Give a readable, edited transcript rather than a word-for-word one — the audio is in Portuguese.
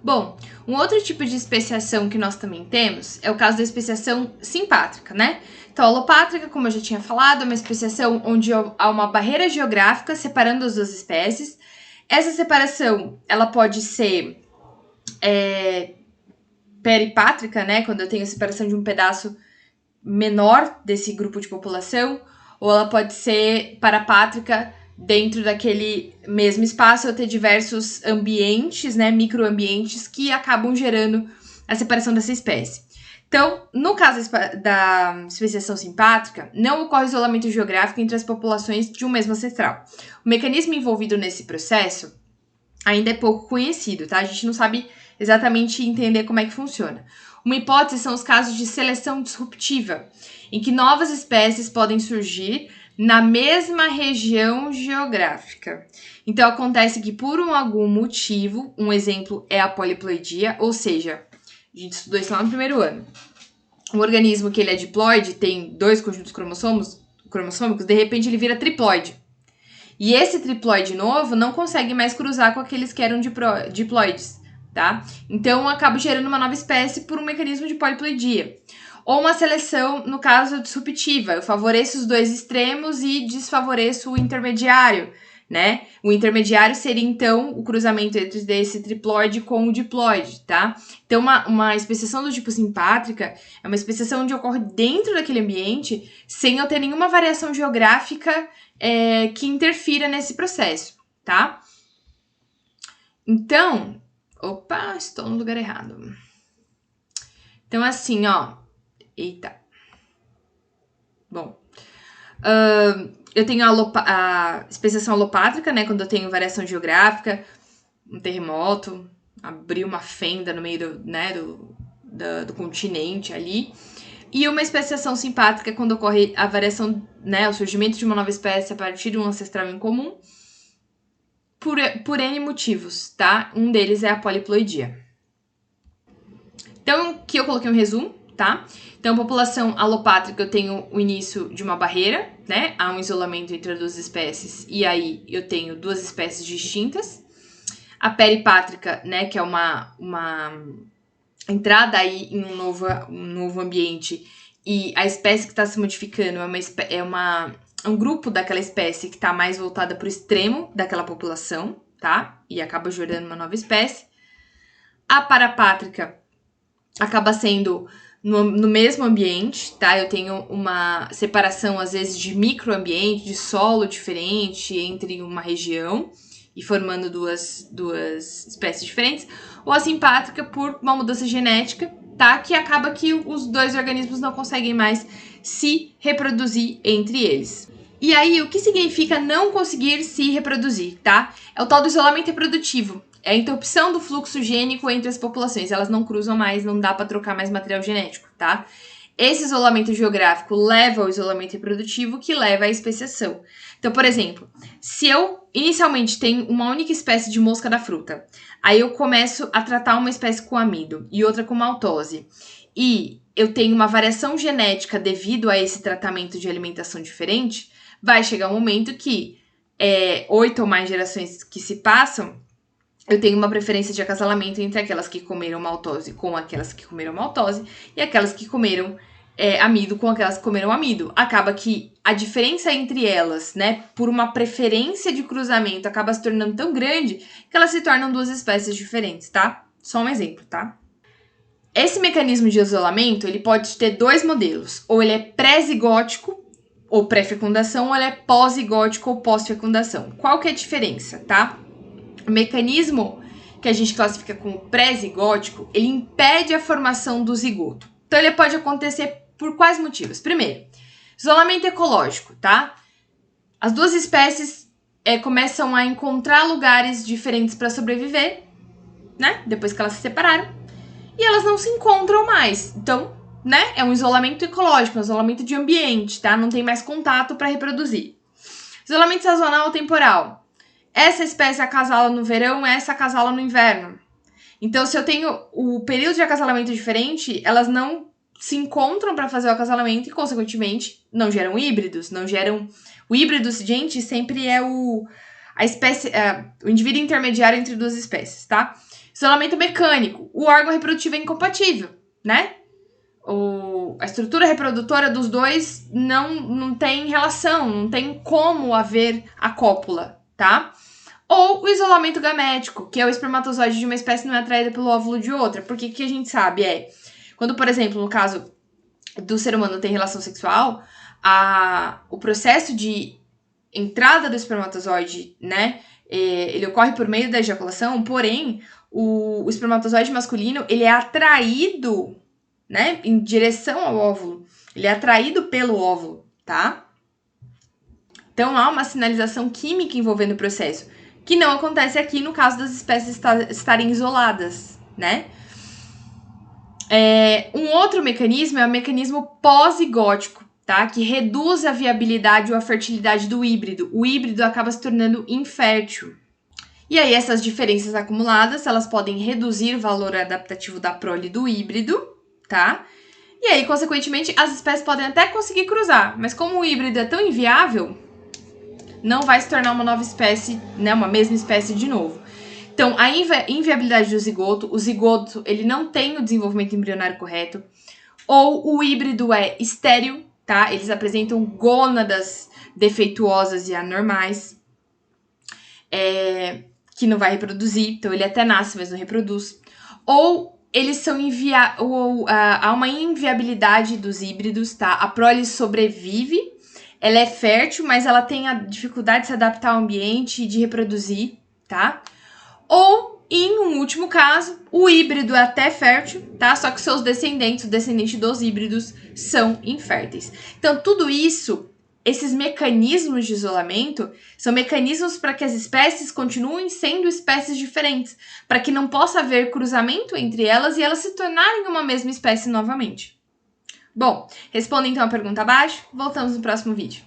Bom, um outro tipo de especiação que nós também temos é o caso da especiação simpátrica, né? Então, a alopátrica, como eu já tinha falado, é uma especiação onde há uma barreira geográfica separando as duas espécies. Essa separação, ela pode ser peripátrica, né? Quando eu tenho a separação de um pedaço menor desse grupo de população, ou ela pode ser parapátrica dentro daquele mesmo espaço, ou ter diversos ambientes, né, microambientes, que acabam gerando a separação dessa espécie. Então, no caso da especiação simpátrica, não ocorre isolamento geográfico entre as populações de um mesmo ancestral. O mecanismo envolvido nesse processo ainda é pouco conhecido, tá? A gente não sabe exatamente entender como é que funciona. Uma hipótese são os casos de seleção disruptiva, em que novas espécies podem surgir na mesma região geográfica. Então, acontece que por algum motivo, um exemplo é a poliploidia, ou seja, a gente estudou isso lá no primeiro ano. Um organismo que ele é diploide, tem 2 conjuntos cromossômicos, de repente ele vira triploide. E esse triploide novo não consegue mais cruzar com aqueles que eram diploides, tá? Então, acaba gerando uma nova espécie por um mecanismo de poliploidia. Ou uma seleção, no caso, disruptiva. Eu favoreço os 2 extremos e desfavoreço o intermediário, né? O intermediário seria, então, o cruzamento entre esse triploide com o diploide, tá? Então, uma especiação do tipo simpátrica é uma especiação onde ocorre dentro daquele ambiente sem eu ter nenhuma variação geográfica que interfira nesse processo, tá? Então, opa, estou no lugar errado. Então, assim, ó. Eita. Bom. Eu tenho a especiação alopátrica, né? Quando eu tenho variação geográfica, um terremoto, abrir uma fenda no meio do continente ali. E uma especiação simpátrica quando ocorre a variação, né? O surgimento de uma nova espécie a partir de um ancestral em comum. Por N motivos, tá? Um deles é a poliploidia. Então, aqui eu coloquei um resumo, tá? Então, população alopátrica, eu tenho o início de uma barreira, né? Há um isolamento entre as 2 espécies, e aí eu tenho 2 espécies distintas. A peripátrica, né? Que é uma entrada aí em um novo ambiente, e a espécie que está se modificando é um grupo daquela espécie que está mais voltada para o extremo daquela população, tá? E acaba gerando uma nova espécie. A parapátrica acaba sendo no mesmo ambiente, tá? Eu tenho uma separação, às vezes, de microambiente, de solo diferente entre uma região e formando duas espécies diferentes. Ou a simpátrica por uma mudança genética, tá? Que acaba que os 2 organismos não conseguem mais se reproduzir entre eles. E aí, o que significa não conseguir se reproduzir, tá? É o tal do isolamento reprodutivo. É a interrupção do fluxo gênico entre as populações. Elas não cruzam mais, não dá para trocar mais material genético, tá? Esse isolamento geográfico leva ao isolamento reprodutivo, que leva à especiação. Então, por exemplo, se eu inicialmente tenho uma única espécie de mosca da fruta, aí eu começo a tratar uma espécie com amido e outra com maltose, e eu tenho uma variação genética devido a esse tratamento de alimentação diferente, vai chegar um momento que 8 ou mais gerações que se passam, eu tenho uma preferência de acasalamento entre aquelas que comeram maltose com aquelas que comeram maltose e aquelas que comeram amido com aquelas que comeram amido. Acaba que a diferença entre elas, né, por uma preferência de cruzamento, acaba se tornando tão grande que elas se tornam 2 espécies diferentes, tá? Só um exemplo, tá? Esse mecanismo de isolamento, ele pode ter 2 modelos. Ou ele é pré-zigótico, ou pré-fecundação, ou ele é pós-zigótico ou pós-fecundação. Qual que é a diferença, tá? O mecanismo que a gente classifica como pré-zigótico, ele impede a formação do zigoto. Então, ele pode acontecer por quais motivos? Primeiro, isolamento ecológico, tá? As 2 espécies começam a encontrar lugares diferentes para sobreviver, né? Depois que elas se separaram. E elas não se encontram mais. Então, né? É um isolamento ecológico, um isolamento de ambiente, tá? Não tem mais contato para reproduzir. Isolamento sazonal ou temporal. Essa espécie acasala no verão, essa acasala no inverno. Então, se eu tenho o período de acasalamento diferente, elas não se encontram para fazer o acasalamento e, consequentemente, não geram híbridos, não geram... O híbrido, sempre é o indivíduo intermediário entre 2 espécies, tá? Isolamento mecânico. O órgão reprodutivo é incompatível, né? A estrutura reprodutora dos dois não tem relação, não tem como haver a cópula, tá? Ou o isolamento gamético, que é o espermatozoide de uma espécie não é atraída pelo óvulo de outra. Porque o que a gente sabe quando, por exemplo, no caso do ser humano tem relação sexual, o processo de entrada do espermatozoide, né, ele ocorre por meio da ejaculação, porém, o espermatozoide masculino, ele é atraído, né, em direção ao óvulo. Ele é atraído pelo óvulo, tá? Então, há uma sinalização química envolvendo o processo, que não acontece aqui no caso das espécies estarem isoladas, né? Um outro mecanismo é o mecanismo pós-zigótico, tá? Que reduz a viabilidade ou a fertilidade do híbrido. O híbrido acaba se tornando infértil. E aí, essas diferenças acumuladas, elas podem reduzir o valor adaptativo da prole do híbrido, tá? E aí, consequentemente, as espécies podem até conseguir cruzar, mas como o híbrido é tão inviável, não vai se tornar uma nova espécie, né? Uma mesma espécie de novo. Então, a inviabilidade do zigoto, o zigoto, ele não tem o desenvolvimento embrionário correto, ou o híbrido é estéril, tá? Eles apresentam gônadas defeituosas e anormais, que não vai reproduzir, então ele até nasce, mas não reproduz. Ou eles são há uma inviabilidade dos híbridos, tá? A prole sobrevive, ela é fértil, mas ela tem a dificuldade de se adaptar ao ambiente e de reproduzir, tá? Ou, em um último caso, o híbrido é até fértil, tá? Só que seus descendentes, o descendente dos híbridos, são inférteis. Então, tudo isso, esses mecanismos de isolamento, são mecanismos para que as espécies continuem sendo espécies diferentes, para que não possa haver cruzamento entre elas e elas se tornarem uma mesma espécie novamente. Bom, responda então a pergunta abaixo, voltamos no próximo vídeo.